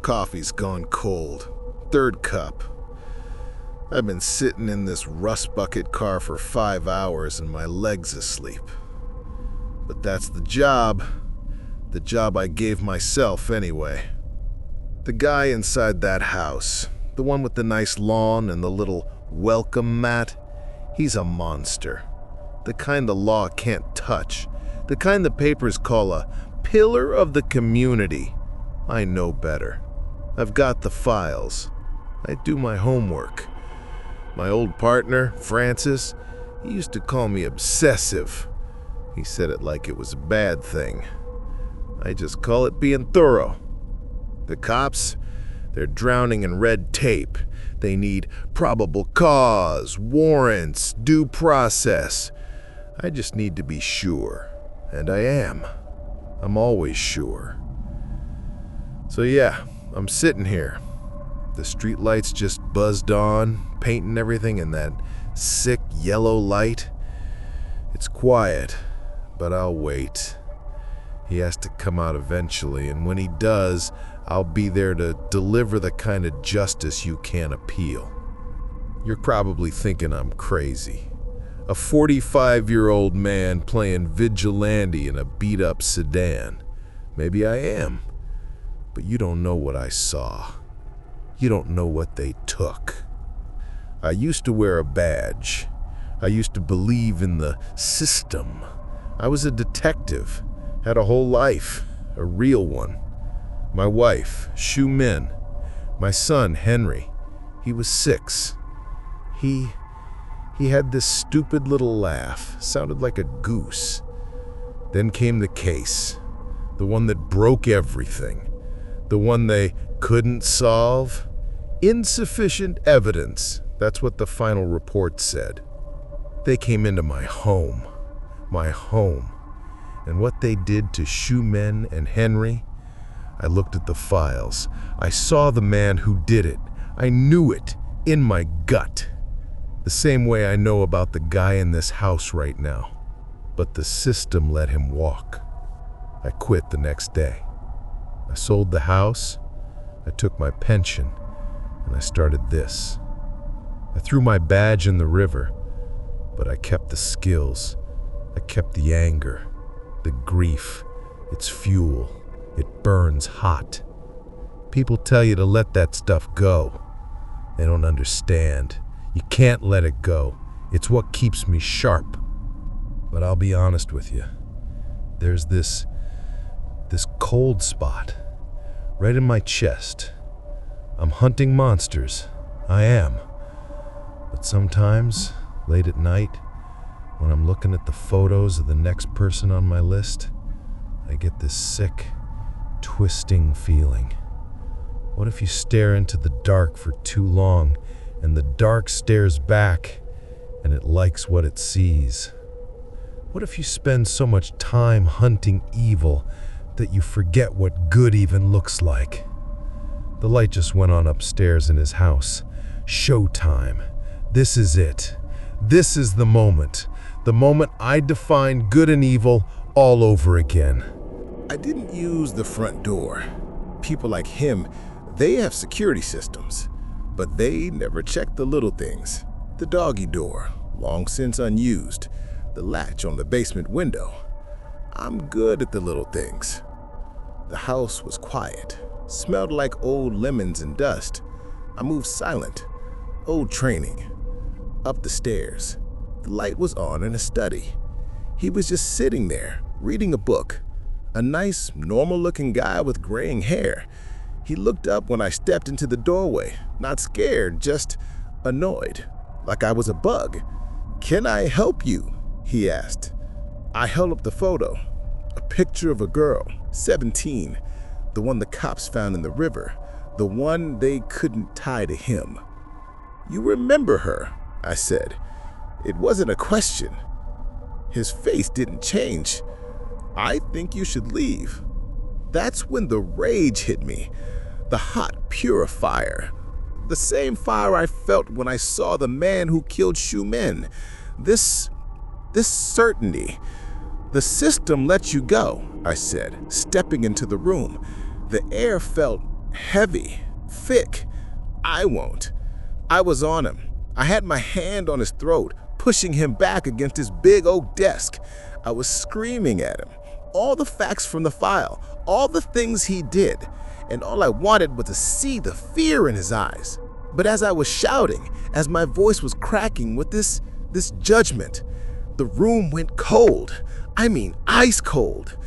Coffee's gone cold. Third cup. I've been sitting in this rust bucket car for 5 hours and my leg's asleep. But that's the job I gave myself anyway. The guy inside that house, the one with the nice lawn and the little welcome mat, he's a monster. The kind the law can't touch. The kind the papers call a pillar of the community. I know better. I've got the files. I do my homework. My old partner, Francis, he used to call me obsessive. He said it like it was a bad thing. I just call it being thorough. The cops, they're drowning in red tape. They need probable cause, warrants, due process. I just need to be sure. And I am. I'm always sure. So yeah, I'm sitting here. The streetlights just buzzed on, painting everything in that sick yellow light. It's quiet, but I'll wait. He has to come out eventually, and when he does, I'll be there to deliver the kind of justice you can't appeal. You're probably thinking I'm crazy. A 45-year-old man playing vigilante in a beat-up sedan. Maybe I am, but you don't know what I saw. You don't know what they took. I used to wear a badge. I used to believe in the system. I was a detective, had a whole life, a real one. My wife, Shu Min. My son, Henry. He was 6. He had this stupid little laugh, sounded like a goose. Then came the case, the one that broke everything, the one they couldn't solve. Insufficient evidence, that's what the final report said. They came into my home, and what they did to Shu Min and Henry. I looked at the files. I saw the man who did it. I knew it in my gut. The same way I know about the guy in this house right now. But the system let him walk. I quit the next day. I sold the house, I took my pension, and I started this. I threw my badge in the river, but I kept the skills. I kept the anger, the grief. It's fuel. It burns hot. People tell you to let that stuff go. They don't understand. You can't let it go. It's what keeps me sharp. But I'll be honest with you. There's this cold spot right in my chest. I'm hunting monsters. I am. But sometimes, late at night, when I'm looking at the photos of the next person on my list, I get this sick, twisting feeling. What if you stare into the dark for too long, and the dark stares back, and it likes what it sees? What if you spend so much time hunting evil that you forget what good even looks like? The light just went on upstairs in his house. Showtime. This is it. This is the moment. The moment I define good and evil all over again. I didn't use the front door. People like him, they have security systems, but they never check the little things. The doggy door, long since unused. The latch on the basement window. I'm good at the little things. The house was quiet. Smelled like old lemons and dust. I moved silent. Old training. Up the stairs. The light was on in a study. He was just sitting there, reading a book. A nice, normal-looking guy with graying hair. He looked up when I stepped into the doorway. Not scared, just annoyed. Like I was a bug. "Can I help you?" he asked. I held up the photo. A picture of a girl, 17. The one the cops found in the river, the one they couldn't tie to him. "You remember her," I said. It wasn't a question. His face didn't change. "I think you should leave." That's when the rage hit me. The hot, pure fire. The same fire I felt when I saw the man who killed Shu Min. This certainty. "The system lets you go," I said, stepping into the room. The air felt Heavy, thick. I won't. I was on him. I had my hand on his throat, pushing him back against his big oak desk. I was screaming at him. All the facts from the file, all the things he did, and all I wanted was to see the fear in his eyes. But as I was shouting, as my voice was cracking with this judgment, the room went cold. I mean, ice cold.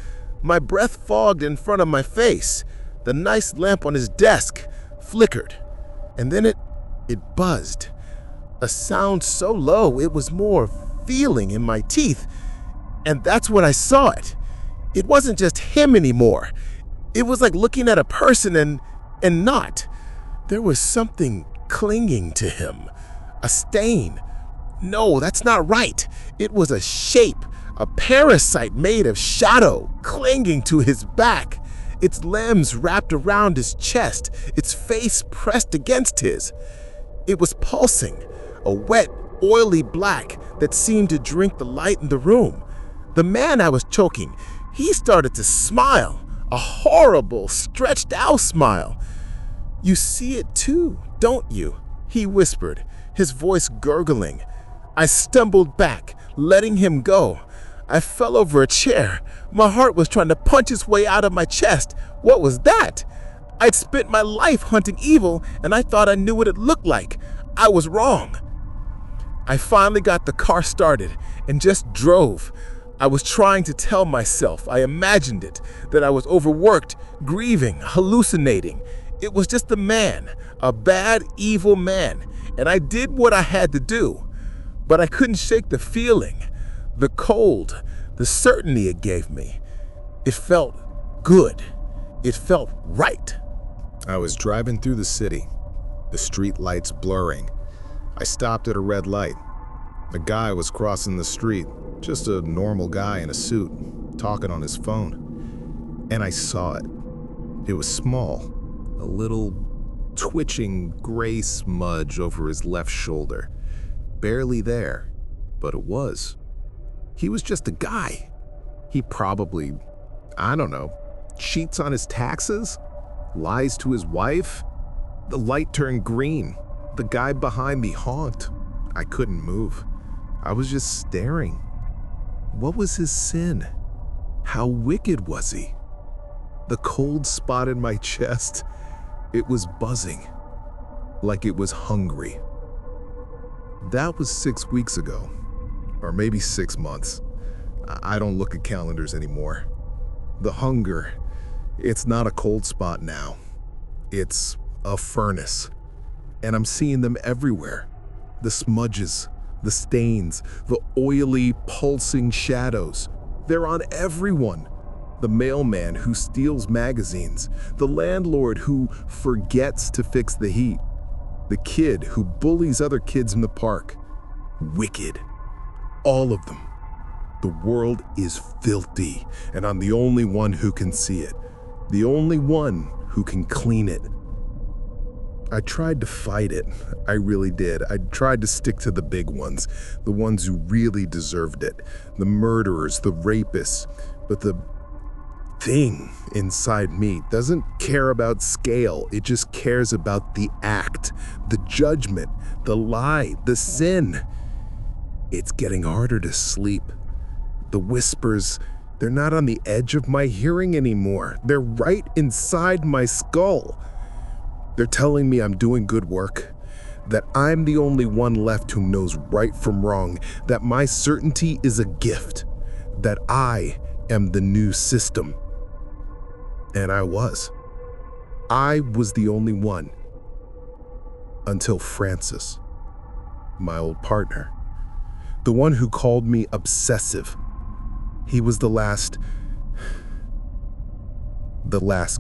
My breath fogged in front of my face. The nice lamp on his desk flickered, and then it buzzed. A sound so low it was more feeling in my teeth, and that's when I saw it. It wasn't just him anymore. It was like looking at a person and not. There was something clinging to him. A stain. No, that's not right. It was a shape, a parasite made of shadow, clinging to his back. Its limbs wrapped around his chest, its face pressed against his. It was pulsing, a wet, oily black that seemed to drink the light in the room. The man I was choking, he started to smile, a horrible, stretched out smile. "You see it too, don't you?" he whispered, his voice gurgling. I stumbled back, letting him go. I fell over a chair. My heart was trying to punch its way out of my chest. What was that? I'd spent my life hunting evil, and I thought I knew what it looked like. I was wrong. I finally got the car started and just drove. I was trying to tell myself, I imagined it, that I was overworked, grieving, hallucinating. It was just a man, a bad, evil man, and I did what I had to do. But I couldn't shake the feeling, the cold, the certainty it gave me. It felt good. It felt right. I was driving through the city, the street lights blurring. I stopped at a red light. A guy was crossing the street, just a normal guy in a suit, talking on his phone. And I saw it. It was small, a little twitching gray smudge over his left shoulder. Barely there, but it was. He was just a guy. He probably, I don't know, cheats on his taxes? Lies to his wife? The light turned green. The guy behind me honked. I couldn't move. I was just staring. What was his sin? How wicked was he? The cold spot in my chest, it was buzzing, like it was hungry. That was 6 weeks ago, or maybe 6 months. I don't look at calendars anymore. The hunger, it's not a cold spot now. It's a furnace. And I'm seeing them everywhere. The smudges, the stains, the oily, pulsing shadows. They're on everyone. The mailman who steals magazines, the landlord who forgets to fix the heat, the kid who bullies other kids in the park. Wicked. All of them. The world is filthy, and I'm the only one who can see it. The only one who can clean it. I tried to fight it. I really did. I tried to stick to the big ones, the ones who really deserved it, the murderers, the rapists. But the thing inside me doesn't care about scale. It just cares about the act, the judgment, the lie, the sin. It's getting harder to sleep. The whispers, they're not on the edge of my hearing anymore. They're right inside my skull. They're telling me I'm doing good work, that I'm the only one left who knows right from wrong, that my certainty is a gift, that I am the new system. And I was. I was the only one. Until Francis, my old partner, the one who called me obsessive. He was the last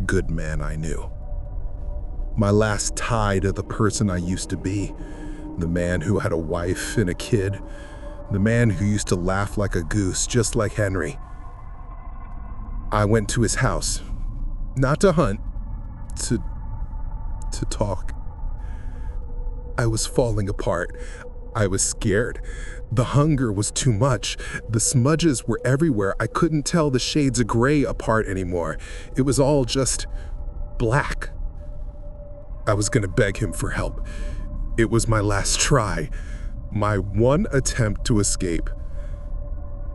good man I knew. My last tie to the person I used to be. The man who had a wife and a kid. The man who used to laugh like a goose, just like Henry. I went to his house, not to hunt, to talk. I was falling apart. I was scared. The hunger was too much. The smudges were everywhere. I couldn't tell the shades of gray apart anymore. It was all just black. I was gonna beg him for help. It was my last try, my one attempt to escape.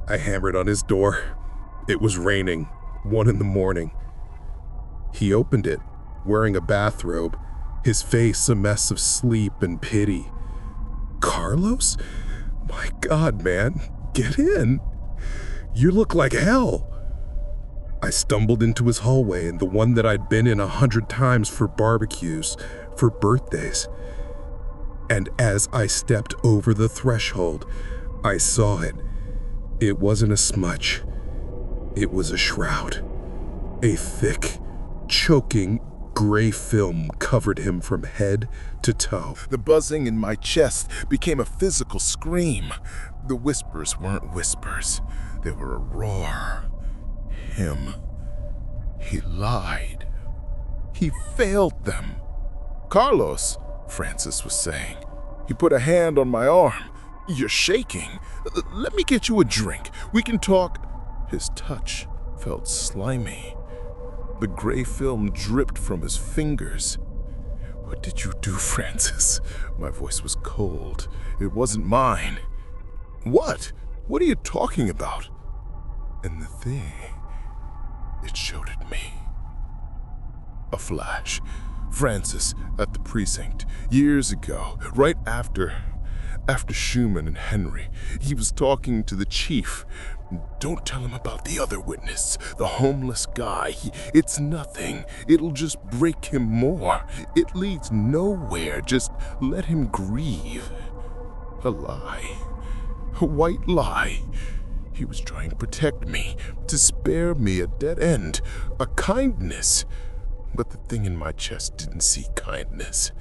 I hammered on his door. It was raining, 1 a.m. He opened it, wearing a bathrobe, his face a mess of sleep and pity. Carlos? My God, man, get in. You look like hell. I stumbled into his hallway, and the one that I'd been in 100 times for barbecues, for birthdays. And as I stepped over the threshold, I saw it. It wasn't a smudge. It was a shroud. A thick, choking, gray film covered him from head to toe. The buzzing in my chest became a physical scream. The whispers weren't whispers. They were a roar. Him. He lied. He failed them. Carlos, Francis was saying. He put a hand on my arm. You're shaking. Let me get you a drink. We can talk. His touch felt slimy. The gray film dripped from his fingers. What did you do, Francis? My voice was cold. It wasn't mine. What? What are you talking about? And the thing, it showed at me. A flash. Francis at the precinct, years ago, right after Schumann and Henry. He was talking to the chief. Don't tell him about the other witness, the homeless guy. It's nothing. It'll just break him more. It leads nowhere. Just let him grieve. A lie. A white lie. He was trying to protect me, to spare me a dead end, a kindness. But the thing in my chest didn't see kindness.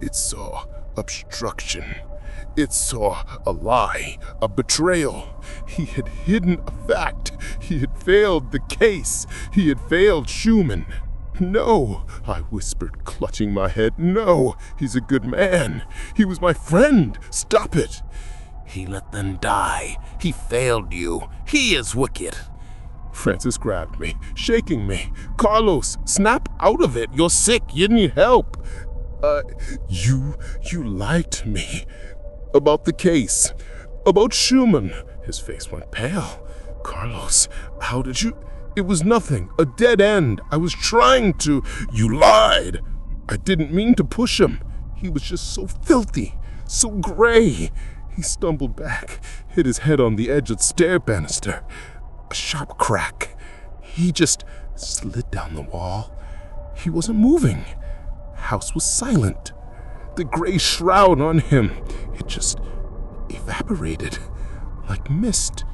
It saw obstruction. It saw a lie, a betrayal. He had hidden a fact. He had failed the case. He had failed Schumann. No, I whispered, clutching my head. No, he's a good man. He was my friend. Stop it. He let them die. He failed you. He is wicked. Francis grabbed me, shaking me. Carlos, snap out of it. You're sick. You need help. You lied to me. About the case. About Schumann. His face went pale. Carlos, how did you... It was nothing. A dead end. I was trying to... You lied. I didn't mean to push him. He was just so filthy. So gray. He stumbled back, hit his head on the edge of the stair banister. A sharp crack. He just slid down the wall. He wasn't moving. House was silent. The gray shroud on him, it just evaporated like mist.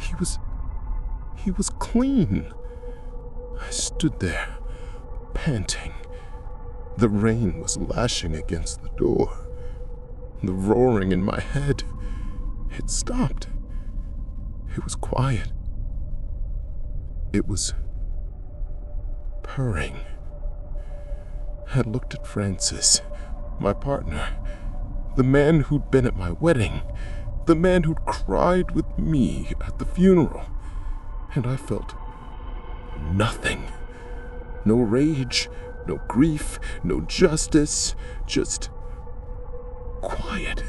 He was clean. I stood there, panting. The rain was lashing against the door. The roaring in my head, it stopped. It was quiet. It was purring. I looked at Francis, my partner, the man who'd been at my wedding, the man who'd cried with me at the funeral, and I felt nothing. No rage, no grief, no justice, just quiet.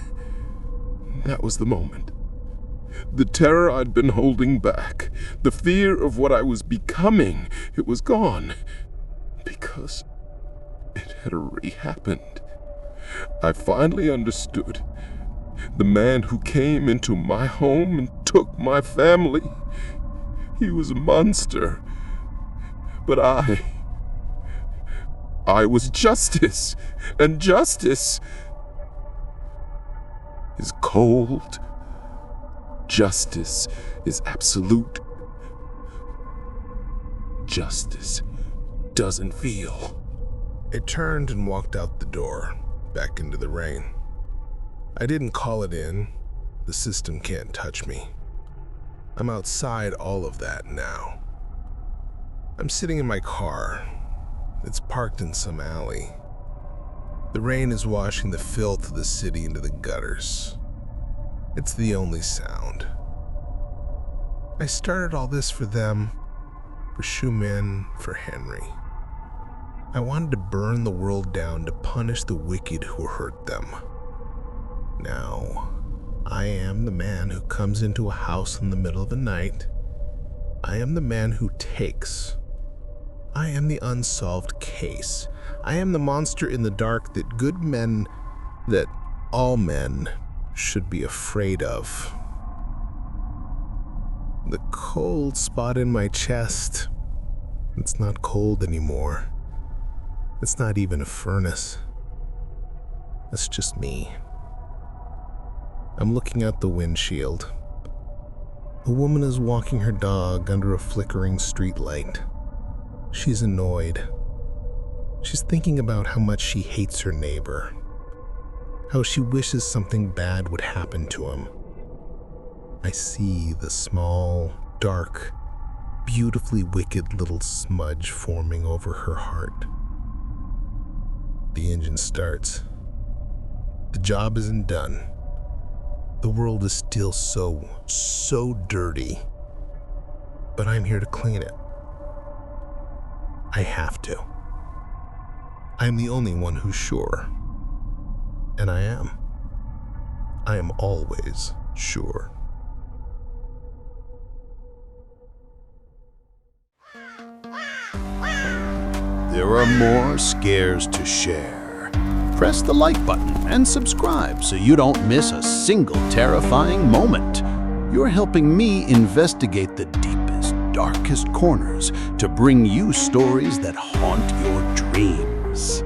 That was the moment. The terror I'd been holding back, the fear of what I was becoming, it was gone. Because it had already happened. I finally understood. The man who came into my home and took my family, he was a monster. But I was justice, and justice is cold. Justice is absolute. Justice doesn't feel. I turned and walked out the door, back into the rain. I didn't call it in. The system can't touch me. I'm outside all of that now. I'm sitting in my car. It's parked in some alley. The rain is washing the filth of the city into the gutters. It's the only sound. I started all this for them, for Schumann, for Henry. I wanted to burn the world down to punish the wicked who hurt them. Now, I am the man who comes into a house in the middle of the night. I am the man who takes. I am the unsolved case. I am the monster in the dark that all men should be afraid of. The cold spot in my chest, it's not cold anymore. It's not even a furnace. It's just me. I'm looking out the windshield. A woman is walking her dog under a flickering street light. She's annoyed. She's thinking about how much she hates her neighbor, how she wishes something bad would happen to him. I see the small, dark, beautifully wicked little smudge forming over her heart. The engine starts. The job isn't done. The world is still so dirty. But I'm here to clean it. I have to. I'm the only one who's sure. And I am. I am always sure. There are more scares to share. Press the like button and subscribe so you don't miss a single terrifying moment. You're helping me investigate the deepest, darkest corners to bring you stories that haunt your dreams.